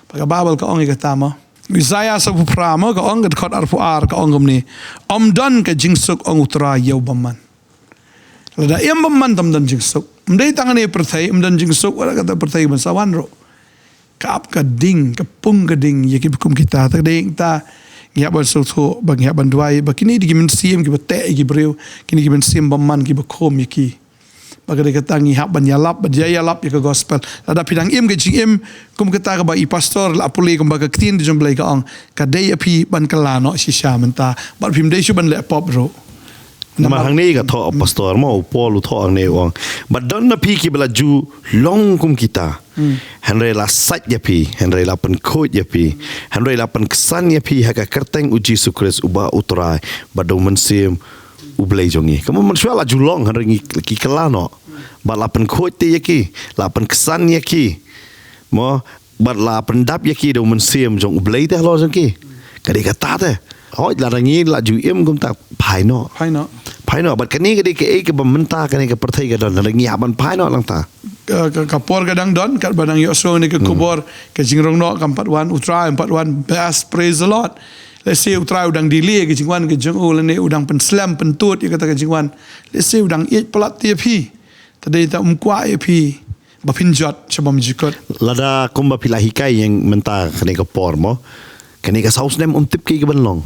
Pag babal ka ong ikatama. Isaiah sa puprama ka ong kat arfu ar ka ong ni. Dan ka jingsuk ong utra yaw baman. Lada iyam baman dan jingsuk. Mday tangan ni perthai dan jingsuk wala kata perthai ban sawan ro. Kaap ka ding ka pung ka ding yaki bikum kita tak ding ta ngiap ban sultho bang ngiap ban duai ba kini di gimin siem ki bate ki breu kini gimin siem baman ki bakom yaki. Bagay kata ngi hak ban yalap ban yalap ya ke gospel ada pidang im ke jing kum kata ka ba i pastor la puli kum ba ka tin di jomblai ka ong ka dei api ban kala no shisha menta ba pim dei shu ban le pop ro nama hang ni ka tho pastor mo pol tho ang ne wang but don na pi ki bela ju long kum kita Henry la sat ya pi Henry la pen khot ya pi Henry la pen kesan ya pi ha ka kerteng uji sukres uba utrai ba do mensim ublei jongi kamu manusia la julong Henry ki kelano ba la pen khot te yaki la pen kesan yaki mo ba la pen dap yaki do mensim jong ublei te lo jong ki kadi kata te hoi la rangi la ju im kum ta phai no phai no but kani kadi ke ke bamenta kani ke perthai ka don rangi aban phai no lang ta kapor kadang don kat badang yosro ni ke kubor ke jingrong no kampat wan utra 41 best praise the Lord. Let's say utrai udang dili ke jingwan ke jong ulane udang pen slam pen tut ya kata ke jingwan. Let's say udang it pelat TP. Tadi ta umkwa EP bapinjot sebab jikot. Lada kumba pila hikai yang menta kani ke por mo. Kani ke saus nem tip ke benlong.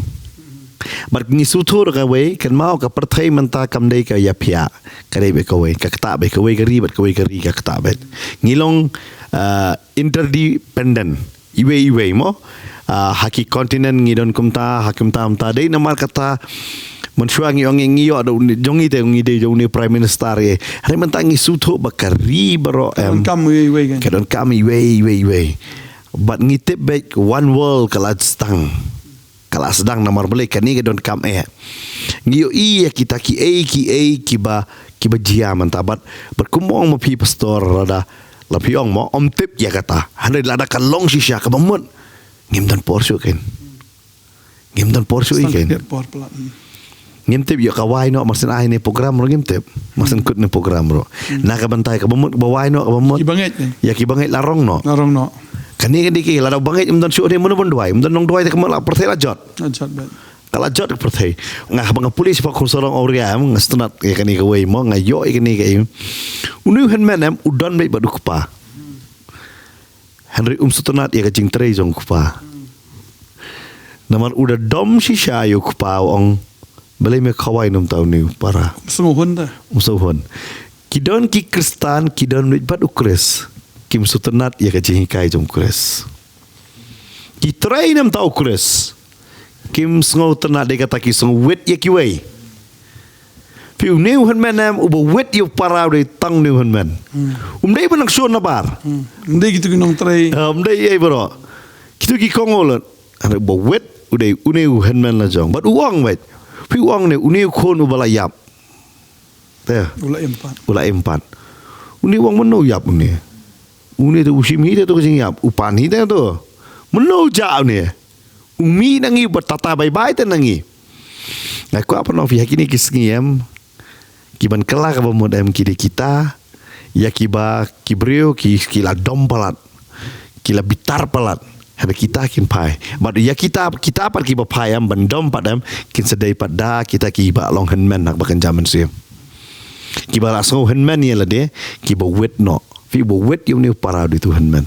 But ni sutur ka we kan mau ka perthai menta kam dei ka ya pia. Ka dei be ka we ka kata be ka we ka ribet ka we ka ri ka kata bet. Ngilong interdependent. Iwe mo. Haki kontinen ngidon kumta hakim tamta dei namar kata mensuangi orang ngiyo ada jongi te ngi de joni prime minister ye hari mentangi sutu bakari baro kam we kan kadon kami we but ngitip back one world kelas sedang namar beli kani kadon kam ngiyo iya kita ki ba ki bajia man tabat berkumong mapi pastor rada lapi ong mo om tip ya kata hande lada kan long shisha ka bamut ngim dan porsu kan ngim dan porsu kan Por pelan. ngim tip yo kawai no maksud ai ni program ro ngim tip maksud kut ni program ro na ka bantai ka bamut bawai no ka bamut Ibangit ni. ya ki bangai larong no Narong no. kani kan diki lada bangai im dan su ni mun duai im dan nong duai ka mala perthai la jot Ajat bet. kala jot ka perthai ngah bang polis pa khun sorong oriam ngastunat ya kani ka wei mo ngayo kani ka unu hen menem udan bai badu kupa Henry sutunat ya ka jing trei jong kupa naman udah dom shisha yo kupa ong balai me khawai num tau ni para Semuhun dah. musuhun kidon ki kristan kidon bai badu kres kim sutunat ya ka jing kai jong kres ki trei nam tau kres kim ngau tena de kata ki song wet ye ki wei piu new han menam ubo wet yo para de tang new han men dei benang so na bar Hindi gitu ginong try. dei ye bro kitu ki kongol ana ubo wet udei uneu han men la jong but uang wet piu uang ne uneu khon ubala yap te Ula empat. ula empat uni uang meno yap uni tu usim hi tu jing yap upan hi tu meno ja ni umi nangi bertata bye-bye tu nangi. Aku apa nak fiha kini kisngiem kiban kelak apa modem kiri kita ya kiba kibreu kila dom palat kila bitar palat habe kita kin pai but ya kita apa kiba pai am bandom padam kin sedai pada kita kiba long henmen nak bakan zaman sim kiba langsung henmen ya la de kiba wet no fi bo wet yum ni para di tu henmen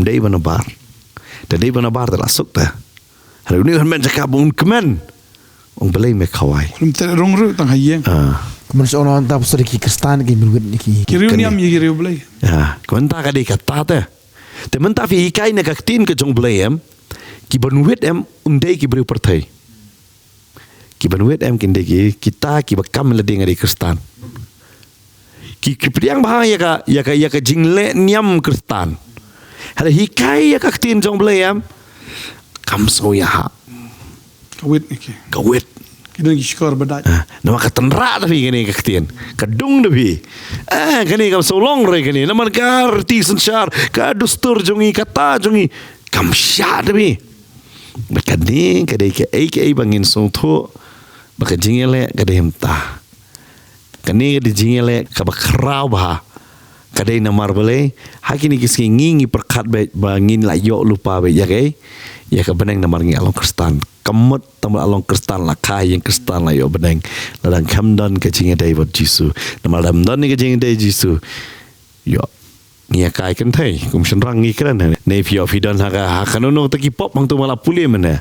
dei banabar dei banabar la sok ta hari ni henmen cakap bun kemen balai me kawai Belum terong ru tang hayeng. Kemudian seorang tak pasal ki Kristan ki berwet ni ki. Kiriu ni am ye kiriu belai. Ya, kuanta ka di kata te. Te menta fi ikai na kaktin ke jong blayem ki banwet em undai ki beri pertai. Ki banwet em kinde ki kita ki bakam la ding di Kristan. Ki priang bahaya ya ka jingle niam Kristan. Hada hikai ya kaktin jong blayem kam so ya ha. Kawit ni ki. Kawet. Kidon ki skor badai. Nama katenra tapi kini kaktian kadung tapi kini kam solong re kini nama karti sensar kadustur jongi kata jongi kam sya tapi bakani kadai ke ai bangin songtho baka jingele kadai hemta kani kadai jingele kabakrau bah kadai namar bale hakini kiski ngingi perkat bangin la yo lupa be ya kai ya ka beneng namar ngi along kristan kamut tamal along kristan la kai yang kristan la yo beneng ladang kamdan ke jinga dai bot jisu namar damdan ni ke jinga dai jisu yo ngia kai kan thai kum senrang ngi kran ne fi ofidan ha kanono taki pop mang tu mala puli mena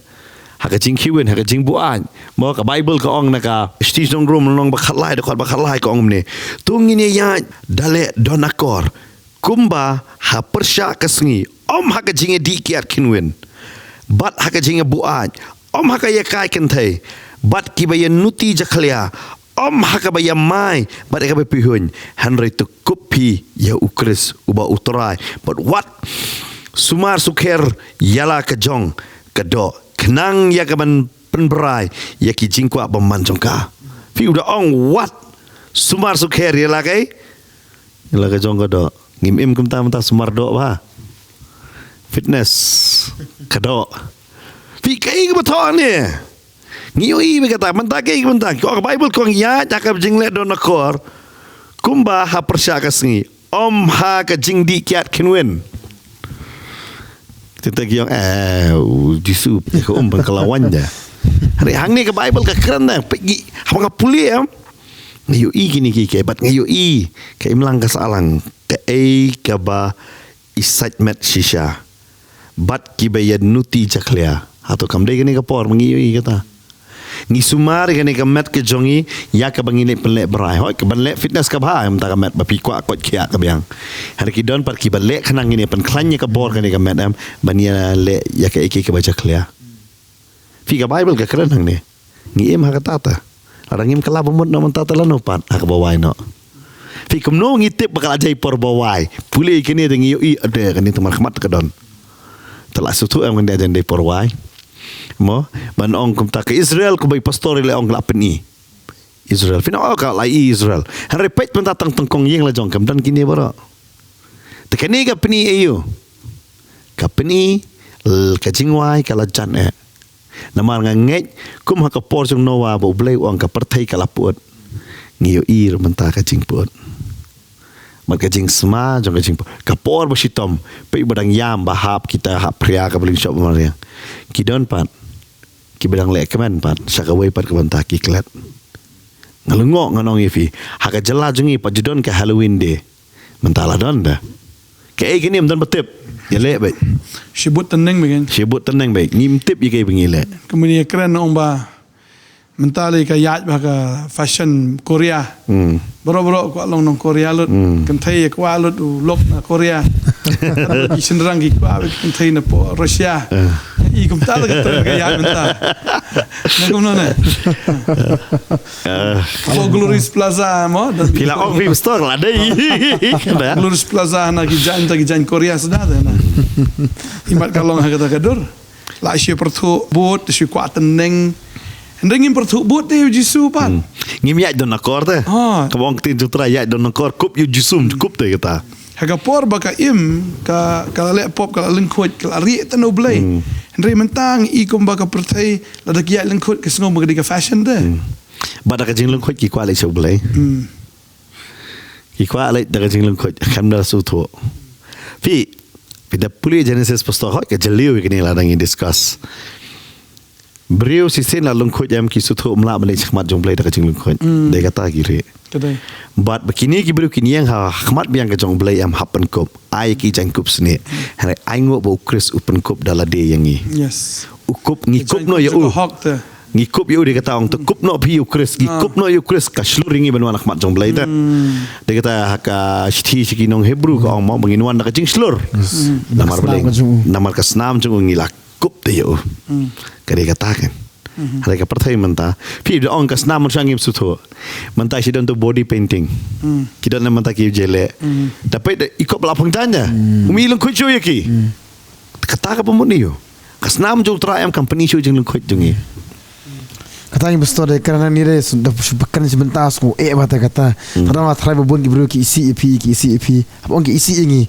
ha ka jing kiwen ha ka jing buan mo ka bible ka ong na ka sti jong rum long ba khatlai de ba khatlai ka ong ne tung ni ya dale donakor kumba ha persya kasngi om ha ka jinga dikiat kinwen bat ha ka jinga buan om ha ka ya kai kan thai bat ki ba ya nuti jaklia om ha ka ba ya mai bat ka ba pihun hanre tu kupi ya ukris uba utrai but what sumar sukher yala ka jong ka do kenang ya ka ban penberai ya ki jingkwa baman jongka fi uda ong what sumar sukher yala kai yala ka jong ka do ngim im kum ta sumar do ba fitness kado fi kai ke betul ni ngioi be kata menta kai menta ko bible ko ya cakap jingle don akor kumba ha persya kasngi om ha ka jingdi kiat kinwen kita giang jisu ko om kelawan ja hari hang ni ke bible ka keren dah pergi apa puli am ngioi gini ki ke bat ngioi ke imlang ka salang ke ka ba isat met shisha bat ki bayan nuti jaklia atau kamde gini ka por mengiui kata ngi sumar gini ka met ke jongi ya ka bangine pelek berai hoi ka banlek fitness ka ba am ta ka met ba pi kwa kot kia ka biang har ki don par ki balek khanang gini pen klanya ka bor gini ka met am bania le ya ka iki ka baca jaklia fi ka bible ka keren hang ni ngi em ha ka tata arangim kala bumut no tata lano pat ha ka bawai no fi kum no ngi tip bakal ajai por bawai puli kini dengi i ada kani teman khmat ka don telah sutu am ngende jande porwai mo ban ong kum ta ke Israel ku bai pastor le ong lapen Israel fina ka lai Israel han repet pun tatang tengkong yang la jong kam dan kini bara tekani ka peni ayo ka peni ka jingwai ka la jan namar nganget kum ha ka por jong nowa bo blai ong ka perthai ka laput ngiyo ir menta ka jingput mat ka jing sma jong ka jingput ka por bo sitom pe badang yam bahap kita hap pria ka beling shop mariang kidon pat ki bedang lek kemen pat sakawai pat ka banta ki klet ngalungok nganong ifi haka jela jungi pa judon ke Halloween day mentala don dah ke gini mdan betip ya lek baik Sibut teneng begin. sibut tenang baik ngimtip ye ke bengile Kemudian keren ong ba mentali ka yat ba ka fashion Korea. Bro ko long nong Korea lut kan thai ko lut lok na Korea. Ki sendrang ki ko kan thai na po Rusia. I kum tal ka yat menta. Na kum no na. Ko Glorious Plaza mo dan pila ong film store lah dai Glorious Plaza na ki jan Korea sudah na. Imat kalong ha kata kadur. La shi pertu bot shi kwa teneng. Ndengin pertu bot te jisu pan. ngim ya don akor te kabong tin jutra ya don akor kup yu jisum kup te kata Haga por baka im ka le pop ka lingkot ka ri ta no blay. Ndre mentang I kom baka pertai la dak ya lingkot ka sngo ka fashion de. bada ka jing lung khoi ki kwa le so blai ki kwa le da ka jing lung khoi kham da su tho pi da puli Genesis pastor hoi ka jeliu ke ni la dang discuss beriu si sen la lung khoi jam ki su tho mla bale chmat jong blai da ka jing lung khoi de kata ki re Kadai. But begini ki beriu kini yang ha khmat biang ka jong blai am happen kop ai ki jang kop sne hai ai ngo bo Chris open kop dala de yang ni Yes. ukup ngikup no ya hok te. ngikup ya dia kata orang tekup no pi Chris ngikup no ya Chris ka sluringi benua nak mat jong blai ta dia kata ka shi shi nong Hebrew ka orang mau benginuan nak jing slur namar blai namar ka snam jong ngilak kup te yo ka dia katakan ada ka perthai menta pi dia orang ka snam sang ngim sutho menta shi don to body painting kita na menta ki jele tapi ikop lapang tanya umi leng kucu ya ki kata ka pemuni yo ka snam jong tra am company show jing leng kuc jong Katanya pastor de kerana ni re sudah bahkan sebentar aku bata kata kadang lah try babun ki bro ki isi EP apa ki isi ini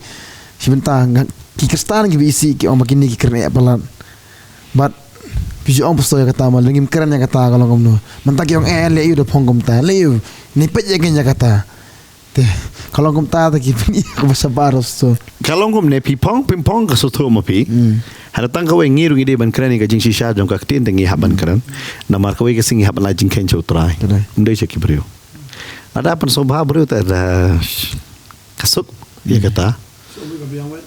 sebentar ki kristan ki isi ki orang begini ki kerana apalan but biji orang pastor kata mal ngim kerana kata kalau kamu mentah ki orang le yu de pongkom ta le yu ni pet je kata te kalau kamu ta ki ni aku bahasa baru so kalau ngom ne pimpong ka sutho mo pi hadatang ka wen ngiru ngide ban krani ka jing shisha jong ka tin tengi haban kran namar ka we ka singi haban la jing ken chau trai ndai che ki brio ada pen sobha brio ta da kasuk dia kata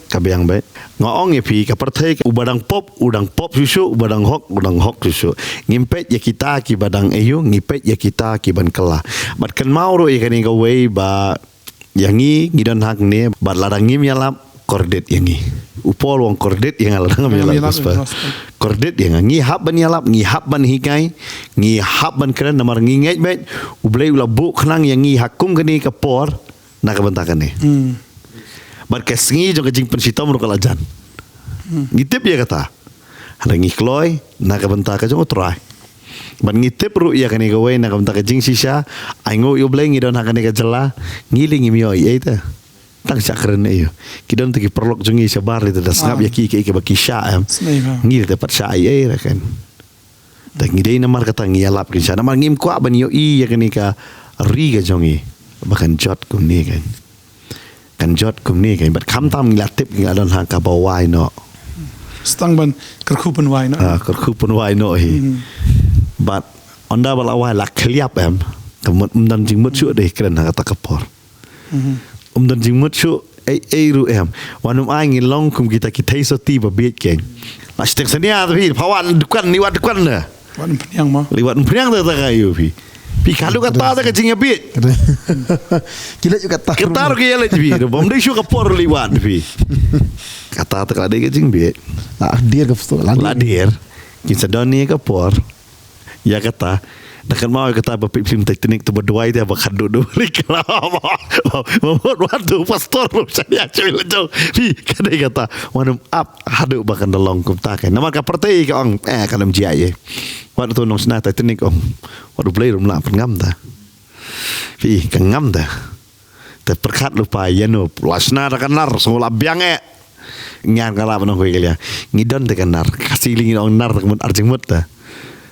kabyang baik ngoong ye pi ka perthai udang pop susu ubadang hok susu ngimpet ya kita ki badang ayu ngipet ya kita ki ban kala bat kan mauro ye kani ka we ba yangi gidan hak ne bat ladang ngim yalap kordet yangi upol wong kordet yang ladang ngim yalap kordet yang ngi hab ban yalap ngi hab ban hikai ngi hab ban kran namar ngi ngai bet ublai ula bu khnang yangi hakum kani ka por nak bentakan ne berkesengi jong jing pensitom ro kala jan ngitip ya kata ada ngikloi nak bentak ka jong try ban ngitip ru ya kani gawe nak bentak jing sisa aingo yo bleng idon hakane ka jela ngiling mio ye ta tang sakren yo kidon teki perlok jongi sabar itu das ngap ya ki ke baki sya am ngil dapat sya ye kan tak ngidei namar kata ngialap ki sya namar ngim kwa ban yo I ya kani ka ri ka jongi bahkan jot kum ni kan jot kum ni kan bat kham tam ngilatip ngadon ha ka bawai no Stang ban kerkupen wai no. Kerkupen wai no hi but onda bal awai la kliap em kemut dan jing mut su deh keren kata kapor dan jing mut su ru em wanum ai ngilong kum kita kitai so ti ba biet ken pas tek sania tapi pawan dukan ni wat dukan na Wan peniang ma. liwat peniang ta kayu pi kalau kata tak jing biet kila juga tak ketar ke yele bi bom dei su kapor liwat pi kata tak ada ke jing biet lah dia ke pastor la dir kinsa doni ka por ya kata dekat mau kata bapik film teknik tu berdua dia bakal duduk reklama membuat waktu pastor saya cuy lejong pi kadai kata wanum up hadu bakal dolong kum takai nama ka partai ka ong kalam jia ye waktu tu nong sna teknik ong waktu play rum la pengam ta Pi kengam dah. Terperkat lupa ya no. Lasna dah kenar semula biang ngan kala menong kowe kalian. Ngidon te kenar. Kasih lingin ong nar kemun arjing mut dah.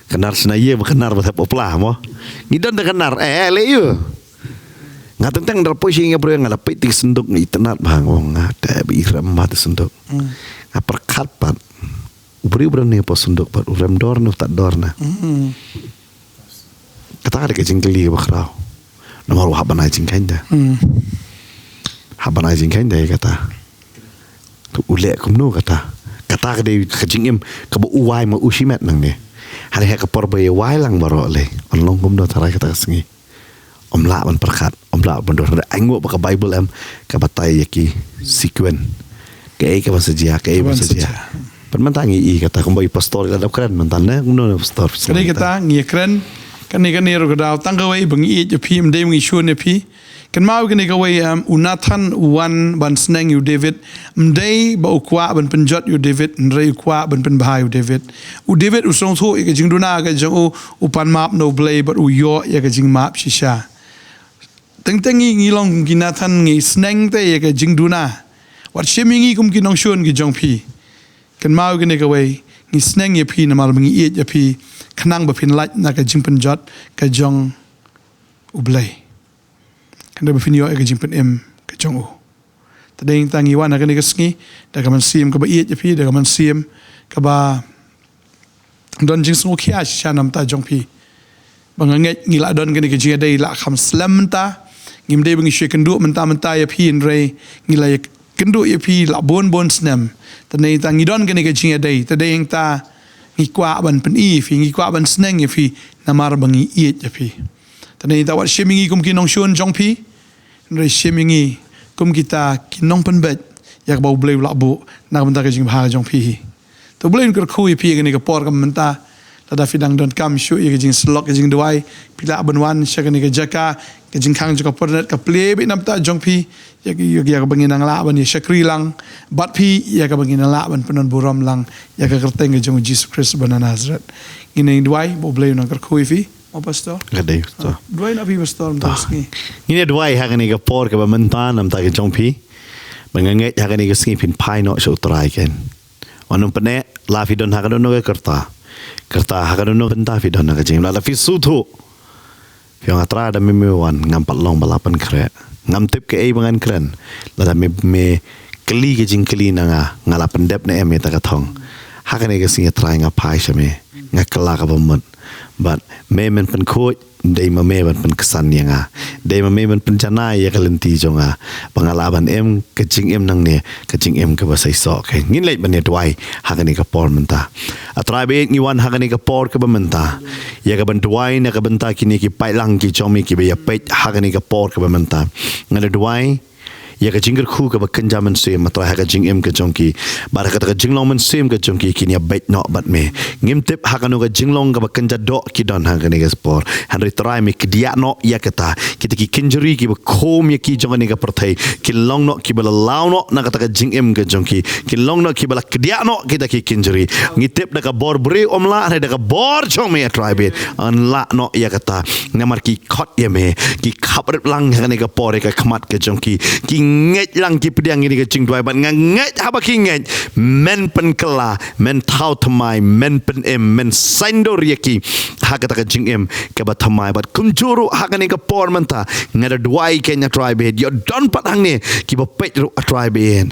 Kenar senaya bekenar betap oplah mo. Ngidon te kenar le yo. Ngatentang darpo singa bro yang ngadapit ti senduk ni tenat bang wong ngada bi ramat senduk. Perkat pat. Ubri ni po senduk pat urem dor no tak dor na. Kata ada kejingkeli bakrau. Nomor haban ajing kanda. Haban ajing kanda kata. Tu ulek kumno kata. Kata kade kejingim kabo uwai ma usimet nang ni. Hari ha kapor bayi wai lang baro le. Onlong kumno tarai kata sengi. Om la ban perkat, om la ban dor. Anggo baka Bible am kabatai yaki sekuen. Ke ka basajia, ke basajia. Penmantangi i kata kumbai pastor kata keren mantanne kumno pastor. Kani kata ngi keren kan ni ro gadau tangga wei bengi je pi mde ngi shun ne pi kan mau kan ka wei unathan wan ban sneng yu David mde ba ukwa ban penjot yu David ndrei ukwa ban pen bahai yu David u David usong thu ke jing duna ka jang u pan map no blay but u yo ya ka jing map shisha teng ngi long gi nathan ngi sneng te ya ka jing duna wat shemingi kum ki nong shun gi jong pi kan mau kan ka wei ngi sneng ye pi na mal bengi ye pi Kenang bapin laj na ka jingpen jot ka jong ublay. Kan da bapin yo ka jingpen ka jong u. Tadeng tangi wan na ka ni ka sngi da ka man sim ka ba iet pi da ka man sim ka ba don jing sngu khia sha nam ta jong pi. Banganget ngila don ka ni ka jing dai la kham slam ta ngim dai bangi she kendu menta ya pi ndre ngila ya kendu ya pi la bon snem. Tadeng tangi don ka ni ka jing dai tadeng ta ngi kwa ban pen fi ngi kwa ban sneng fi namar bangi iet fi tani ta wat shemingi kum kinong shun jong pi re shemingi kum kita kinong pen bet yak bau bleu la bu na ban ta ka jing bha jong pi to bleu ker khu pi ni ka por kam menta ta da fidang don kam shu ye jing slok jing duai pila ban wan sha ni ka jaka ka jing khang jaka pornet ka play be nam ta jong pi yak bangin ang la ban ye shakri lang bat pi yak bangin ang la ban penon buram lang yak ka kerteng jong Jesus Christ ban Nazareth ngine duai bo bleu nang ker khu fi mo pastor Gade to. duai na pi pastor mtaski Ngine duai ha ni ka por ka mentan nam ta ka jong pi. Banganget ha ni ka singi pin pai no so try ken. Onum pene la fi don ha ka no kerta. Kerta ha ka no benta fi don ka jing la fi su thu. Yang atra ada memewan ngam palong balapan kre. Ngam tip ke bangan kren. La me keli ke jing keli nanga ngala pendep na eme ta ka thong. Ha ka ni ka singi try nga pai shame. Ngakala ka bomot. But me men pen coach day ma me ban pen kesan yang day ma me ban pen jana ya kalenti jonga pengalaman kecing nang ne kecing ke basai sok ngin leit ban ne duai hakani ka por menta atrabe ngi wan hakani ka por ka bamenta ya ka ban duai na ka benta kini ki pai lang ki chomi ki be ya pet hakani ka por ka bamenta ngale duai ya ka jingger khu ka bakan jaman se matra ha ka jing ka jongki bar ka jinglong man sem ka jongki kini bet no bat me ngim tip ha ka no ka jinglong ka bakan jado ki don ha ka ni ka sport han try me ki dia no ya kata kita ki kinjuri ki ba khom ya ki jong ni ka perthai ki long no ki bala law no na ka ka jing ka jongki ki long no ki bala ki dia no kita ki kinjuri ngi tip da ka bor bre omla ha da ka bor jong me try be an la no ya kata ngamar ki khot ya me ki khabar lang ha ni ka por ka khmat ka jongki ki nget lang ki pediang ini ke jing duai ban nget haba ki nget men pen kela men tau thamai men pen men sandor yaki haka ta jing ke ba thamai bat kunjuru haka ni ka por manta ngada duai kenya tribe yo don pat hang ni ki ba pet ru tribe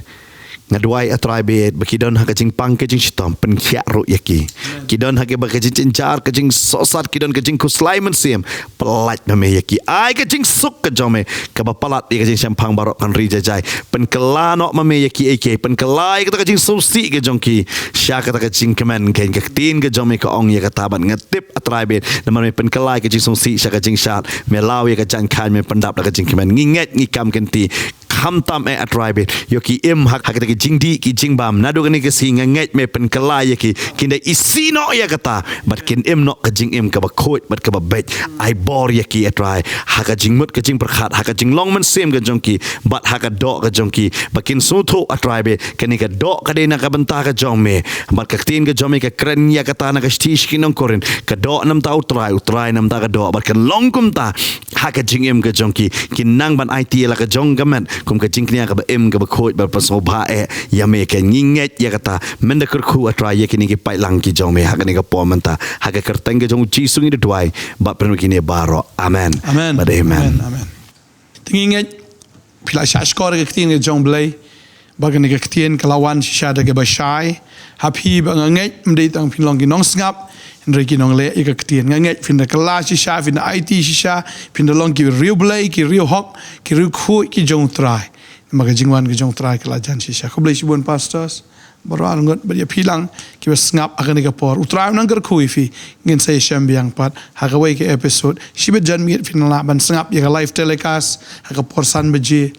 ngaduai atrai bet bakidon ha kajing pang kajing shitom pen khia ro yaki kidon ha ke ba kajing cincar kajing sosat kidon kajing kuslaiman sim pelat me yaki ai kajing suk ka jome ka ba palat ya kajing sampang barok kan ri jajai pen kelano me yaki ak pen kelai ka kajing susi ka jongki sya ka kajing kemen ken ka tin ka jome ka ong ya ka taban ngatip atrai bet nama me pen kelai kajing susi sya kajing shat me law ya kajang kan me pendap ka kajing kemen nginget ngikam kenti hamtam atrai bet yo ki im hak hak ki jingdi ki jingbam nado ni ke singa nget me pen kelai ki kinda isino ya kata bat kin im no ka jing im ka ba khoi bat ka ba bet ai bor ya ki atrai hak jingmut ka jing perkhat hak jinglong man sem ka jongki bat hak do ka jongki bakin sutho atrai bet kani ka do ka de na ka banta ka jong me bat ka tin ka jome ka kren ya kata na ka stish kinong koren ka do nam ta utrai nam ta ka do bat kan long kum ta hak jing im ka jongki kinang ban IT la ka jong gaman kum ka jing knia ka ba im ka ba khoi ba pasobha ya me ka nginget ya kata menda kerku atrai ya kini ki pai lang ki jong me hak ni ka po manta hak ka teng ka jong chi sungi de duai ba perlu kini baro amen Amen. But amen Amen. Tingin pila siya skor ke tin jong blay bagan ke tin kalawan siya de ke bashay happy bang ngai mdei tang pinlong ki nong ngap ndre ki nong le ke tin ngai fin de kala siya fin de IT siya fin de long ki real blay ki real hok ki real khu ki jong try maga jingwan ki jong try kala jan siya ko blay sibon pastors baru ngot ber ya pilang ki was ngap akan ke por utrai nang ker khu fi ngin say syambiang pat hagawai ke episode sibet jan miet fin la ban ngap ya live telecast haga por san beji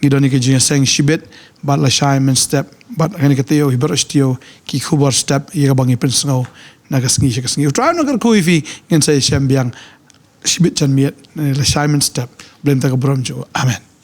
ngidoni ke jing sang sibet bat la Simon step bat akan ke teo hiberostio ki khubor step ya bangi pensngau nagas ngi kasngi utrai nang ker khu fi ngin say syambiang sibet jan miet la Simon step blem ta ka brom jo amen